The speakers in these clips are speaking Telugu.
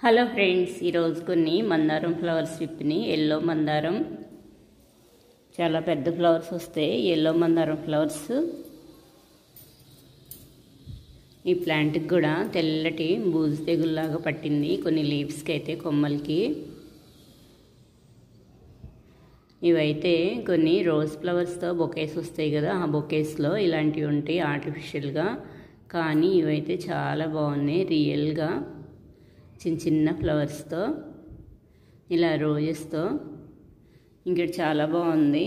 హలో ఫ్రెండ్స్, ఈరోజు కొన్ని మందారం ఫ్లవర్స్ విప్పిని. ఎల్లో మందారం చాలా పెద్ద ఫ్లవర్స్ వస్తాయి. ఎల్లో మందారం ఫ్లవర్స్. ఈ ప్లాంట్కి కూడా తెల్లటి బూజు తెగుల్లాగా పట్టింది కొన్ని లీవ్స్కి అయితే, కొమ్మలకి. ఇవైతే కొన్ని రోజ్ ఫ్లవర్స్తో బొకేస్ వస్తాయి కదా, ఆ బొకేస్లో ఇలాంటివి ఉంటాయి ఆర్టిఫిషియల్గా. కానీ ఇవైతే చాలా బాగున్నాయి రియల్గా. చిన్న చిన్న ఫ్లవర్స్తో, ఇలా రోజెస్తో. ఇంకా చాలా బాగుంది.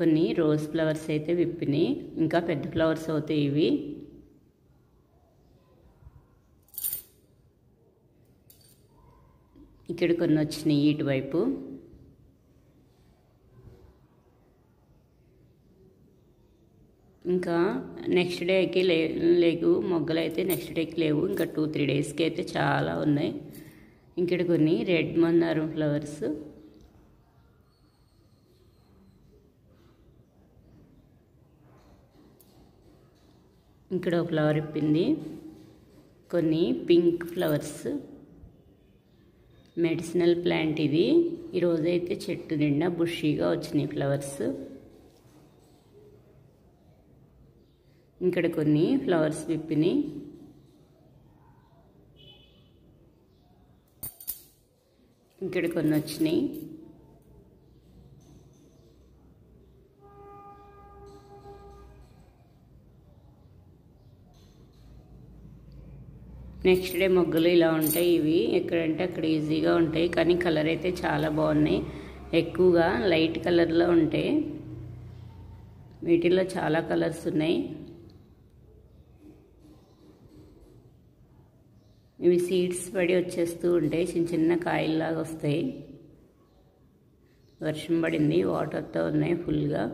కొన్ని రోజ్ ఫ్లవర్స్ అయితే విప్పినాయి. ఇంకా పెద్ద ఫ్లవర్స్ అవుతాయి ఇవి. ఇక్కడ కొన్ని వచ్చినాయి ఇటువైపు. ఇంకా నెక్స్ట్ డేకి లేవు మొగ్గలు అయితే, నెక్స్ట్ డేకి లేవు. ఇంకా 2-3 డేస్కి అయితే చాలా ఉన్నాయి. ఇక్కడ కొన్ని రెడ్ మందారం ఫ్లవర్స్. ఇక్కడ ఒక ఫ్లవర్ ఇప్పింది. కొన్ని పింక్ ఫ్లవర్స్. మెడిసినల్ ప్లాంట్ ఇది. ఈరోజైతే చెట్టు నిండా బుషీగా వచ్చినాయి ఫ్లవర్స్. ఇక్కడ కొన్ని ఫ్లవర్స్ విప్పినాయి. ఇక్కడ కొన్ని వచ్చినాయి. నెక్స్ట్ డే మొగ్గలు ఇలా ఉంటాయి. ఇవి ఎక్కడంటే అక్కడ ఈజీగా ఉంటాయి. కానీ కలర్ అయితే చాలా బాగున్నాయి. ఎక్కువగా లైట్ కలర్లో ఉంటాయి. వీటిల్లో చాలా కలర్స్ ఉన్నాయి. ఇవి సీడ్స్ పడి వచ్చేస్తూ ఉంటాయి. చిన్న చిన్న కాయల్లాగా వస్తాయి. వర్షం పడింది, వాటర్తో ఉన్నాయి ఫుల్గా.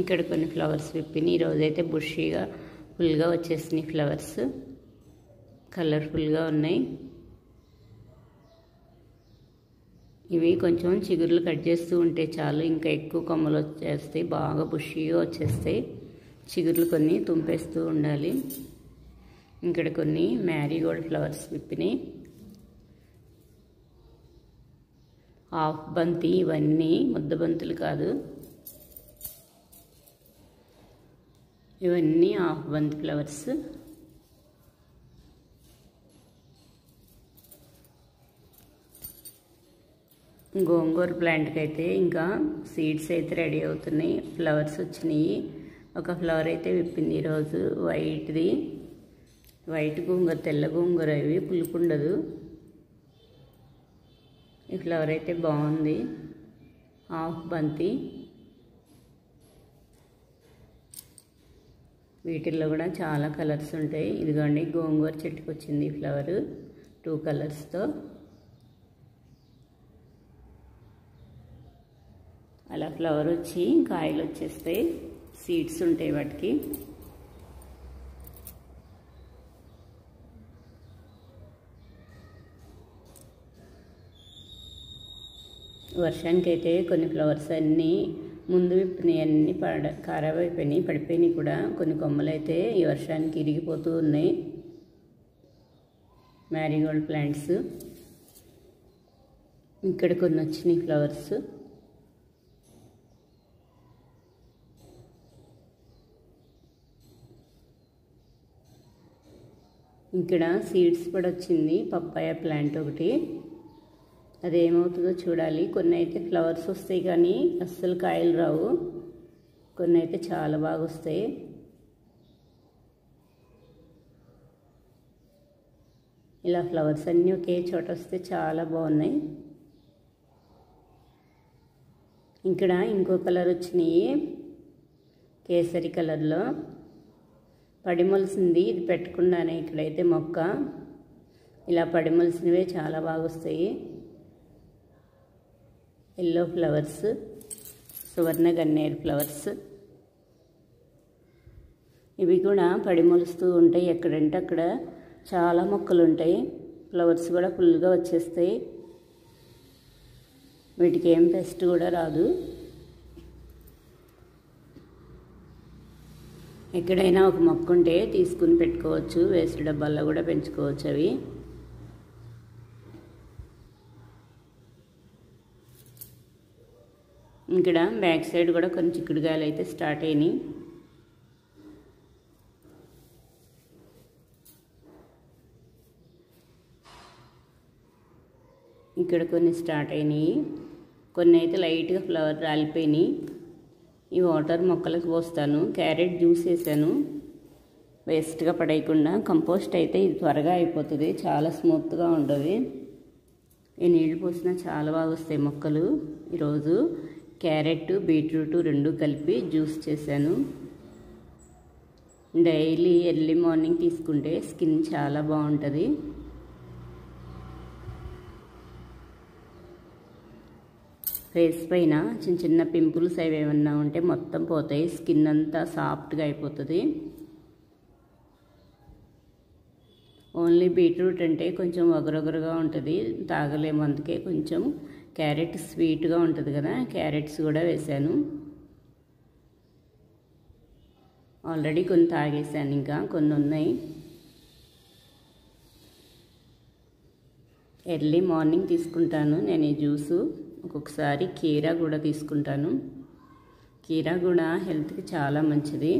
ఇక్కడ కొన్ని ఫ్లవర్స్ విప్పినాయి. ఈరోజైతే బుషీగా ఫుల్గా వచ్చేసినాయి ఫ్లవర్స్. కలర్ఫుల్గా ఉన్నాయి. ఇవి కొంచెం చిగుర్లు కట్ చేస్తూ ఉంటే చాలు, ఇంకా ఎక్కువ కొమ్మలు వచ్చేస్తాయి. బాగా బుషీగా వచ్చేస్తాయి. చిగుర్లు కొన్ని తుంపేస్తూ ఉండాలి. ఇక్కడ కొన్ని మ్యారీగోల్డ్ ఫ్లవర్స్ విప్పినాయి. హాఫ్ బంతి ఇవన్నీ, ముద్ద బంతులు కాదు. ఇవన్నీ హాఫ్ బంతి ఫ్లవర్స్. గోంగూర ప్లాంట్కి అయితే ఇంకా సీడ్స్ అయితే రెడీ అవుతున్నాయి. ఫ్లవర్స్ వచ్చినాయి. ఒక ఫ్లవర్ అయితే విప్పింది ఈరోజు, వైట్ది. వైట్ గోంగూర, తెల్ల గోంగూర. ఇవి పులుపు ఉండదు. ఈ ఫ్లవర్ అయితే బాగుంది. హాఫ్ బంతి. వీటిల్లో కూడా చాలా కలర్స్ ఉంటాయి. ఇదిగోండి గోంగూర చెట్టుకు వచ్చింది ఈ ఫ్లవర్ 2 కలర్స్తో. అలా ఫ్లవర్ వచ్చి కాయలు వచ్చేస్తాయి. సీడ్స్ ఉంటాయి వాటికి. వర్షానికైతే కొన్ని ఫ్లవర్స్ అన్నీ ముందు విప్పినాయి, అన్నీ ఖరాబ్ అయిపోయినాయి, పడిపోయినాయి కూడా. కొన్ని కొమ్మలు అయితే ఈ వర్షానికి ఇరిగిపోతూ ఉన్నాయి. మ్యారీగోల్డ్ ప్లాంట్స్. ఇక్కడ కొన్ని వచ్చినాయి ఫ్లవర్స్. ఇక్కడ సీడ్స్ కూడా వచ్చింది. పప్పాయ ప్లాంట్ ఒకటి. అదేమవుతుందో చూడాలి. కొన్ని అయితే ఫ్లవర్స్ వస్తాయి కానీ అస్సలు కాయలు రావు. కొన్ని అయితే చాలా బాగా వస్తాయి. ఇలా ఫ్లవర్స్ అన్నీ ఒకే చోట వస్తే చాలా బాగున్నాయి. ఇక్కడ ఇంకో కలర్ వచ్చినాయి, కేసరి కలర్లో. పడిమొలిసింది ఇది పెట్టకుండానే. ఇక్కడైతే మొక్క ఇలా పడిమొలిసినవే చాలా బాగా వస్తాయి. ఎల్లో ఫ్లవర్స్, సువర్ణ గన్నేరు ఫ్లవర్స్. ఇవి కూడా పడి మొలుస్తూ ఉంటాయి, ఎక్కడంటే అక్కడ చాలా మొక్కలు ఉంటాయి. ఫ్లవర్స్ కూడా ఫుల్గా వచ్చేస్తాయి, వీటికి ఏం పెస్ట్ కూడా రాదు. ఎక్కడైనా ఒక మొక్క ఉంటే తీసుకుని పెట్టుకోవచ్చు, వేస్ట్ డబ్బాల్లో కూడా పెంచుకోవచ్చు అవి. ఇక్కడ బ్యాక్ సైడ్ కూడా కొన్ని చిక్కుడుగాయలు అయితే స్టార్ట్ అయినాయి. ఇక్కడ కొన్ని స్టార్ట్ అయినాయి, కొన్ని అయితే లైట్గా ఫ్లవర్ రాలిపోయినాయి. ఈ వాటర్ మొక్కలకు పోస్తాను. క్యారెట్ జ్యూస్ వేసాను, వేస్ట్గా పడేయకుండా. కంపోస్ట్ అయితే ఇది త్వరగా అయిపోతుంది, చాలా స్మూత్గా ఉంటుంది. ఈ నీళ్ళు పోసినా చాలా బాగా వస్తాయి మొక్కలు. ఈరోజు క్యారెట్ బీట్రూట్ రెండు కలిపి జ్యూస్ చేశాను. డైలీ ఎర్లీ మార్నింగ్ తీసుకుంటే స్కిన్ చాలా బాగుంటుంది. ఫేస్ పైన చిన్న చిన్న పింపుల్స్ అవి ఏమన్నా ఉంటే మొత్తం పోతాయి, స్కిన్ అంతా సాఫ్ట్గా అయిపోతుంది. ఓన్లీ బీట్రూట్ అంటే కొంచెం ఒగరొగరుగా ఉంటుంది, తాగలేము. అందుకే కొంచెం క్యారెట్ స్వీట్గా ఉంటుంది కదా, క్యారెట్స్ కూడా వేసాను. ఆల్రెడీ కొన్ని తాగేసాను, ఇంకా కొన్ని ఉన్నాయి. ఎర్లీ మార్నింగ్ తీసుకుంటాను నేను ఈ జ్యూసు. ఒక్కొక్కసారి కీరా కూడా తీసుకుంటాను. కీరా కూడా హెల్త్కి చాలా మంచిది,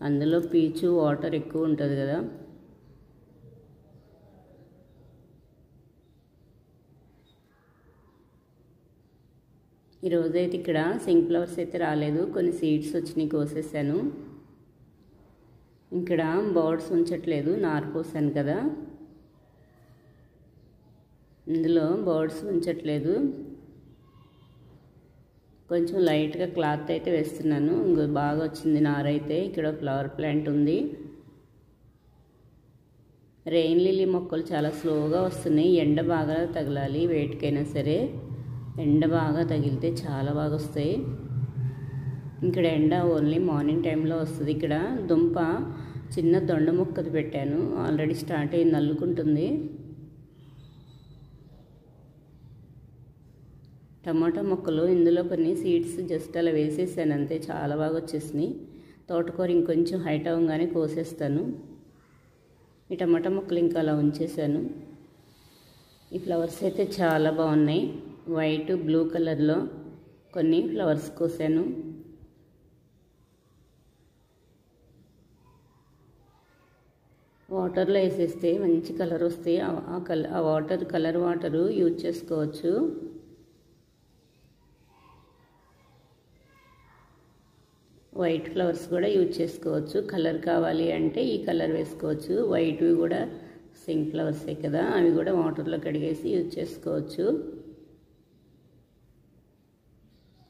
అందులో పీచు వాటర్ ఎక్కువ ఉంటుంది కదా. ఈరోజైతే ఇక్కడ సింక్ ఫ్లవర్స్ అయితే రాలేదు, కొన్ని సీడ్స్ వచ్చినాయి, కోసేసాను. ఇక్కడ బర్డ్స్ ఉంచట్లేదు, నారు పోసాను కదా, ఇందులో బర్డ్స్ ఉంచట్లేదు. కొంచెం లైట్గా క్లాత్ అయితే వేస్తున్నాను. ఇంకో బాగా వచ్చింది నారైతే. ఇక్కడ ఫ్లవర్ ప్లాంట్ ఉంది. రెయిన్ లిల్లీ మొక్కలు చాలా స్లోగా వస్తున్నాయి, ఎండ బాగా తగలాలి. వేటికైనా సరే ఎండ బాగా తగిలితే చాలా బాగా వస్తాయి. ఇక్కడ ఎండ ఓన్లీ మార్నింగ్ టైంలో వస్తుంది. ఇక్కడ దుంప చిన్న దొండ మొక్కది పెట్టాను, ఆల్రెడీ స్టార్ట్ అయ్యింది, అల్లుకుంటుంది. టమాటా మొక్కలు, ఇందులో కొన్ని సీడ్స్ జస్ట్ అలా వేసేసాను అంతే, చాలా బాగా వచ్చేసినాయి. తోటకూర ఇంకొంచెం హైట్ అవ్వగానే కోసేస్తాను. ఈ టమాటా మొక్కలు ఇంకా అలా ఉంచేసాను. ఈ ఫ్లవర్స్ అయితే చాలా బాగున్నాయి, వైట్ బ్లూ కలర్లో కొన్ని ఫ్లవర్స్ కోసాను. వాటర్లో వేసేస్తే మంచి కలర్ వస్తాయి. ఆ వాటర్ కలర్ వాటరు యూజ్ చేసుకోవచ్చు. వైట్ ఫ్లవర్స్ కూడా యూజ్ చేసుకోవచ్చు, కలర్ కావాలి అంటే ఈ కలర్ వేసుకోవచ్చు. వైట్వి కూడా సింక్ ఫ్లవర్సే కదా, అవి కూడా వాటర్లో కడిగేసి యూజ్ చేసుకోవచ్చు.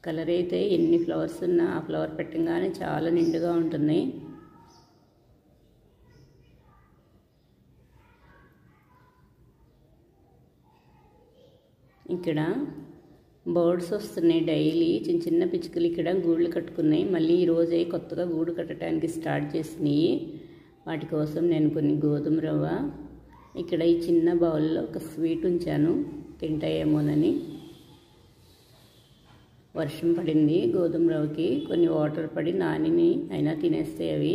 కలర్ అయితే ఎన్ని ఫ్లవర్స్ ఉన్నా ఆ ఫ్లవర్ పెట్టగానే చాలా నిండుగా ఉంటున్నాయి. ఇక్కడ బర్డ్స్ వస్తున్నాయి డైలీ, చిన్న చిన్న పిచ్చుకలు ఇక్కడ గూళ్ళు కట్టుకున్నాయి. మళ్ళీ ఈరోజే కొత్తగా గూడు కట్టడానికి స్టార్ట్ చేసినాయి. వాటి కోసం నేను కొన్ని గోధుమ రవ్వ, ఇక్కడ ఈ చిన్న బౌల్లో ఒక స్వీట్ ఉంచాను, తింటాయేమోనని. వర్షం పడింది, గోధుమ రవ్వకి కొన్ని వాటర్ పడి నానిని అయినా తినేస్తాయి అవి.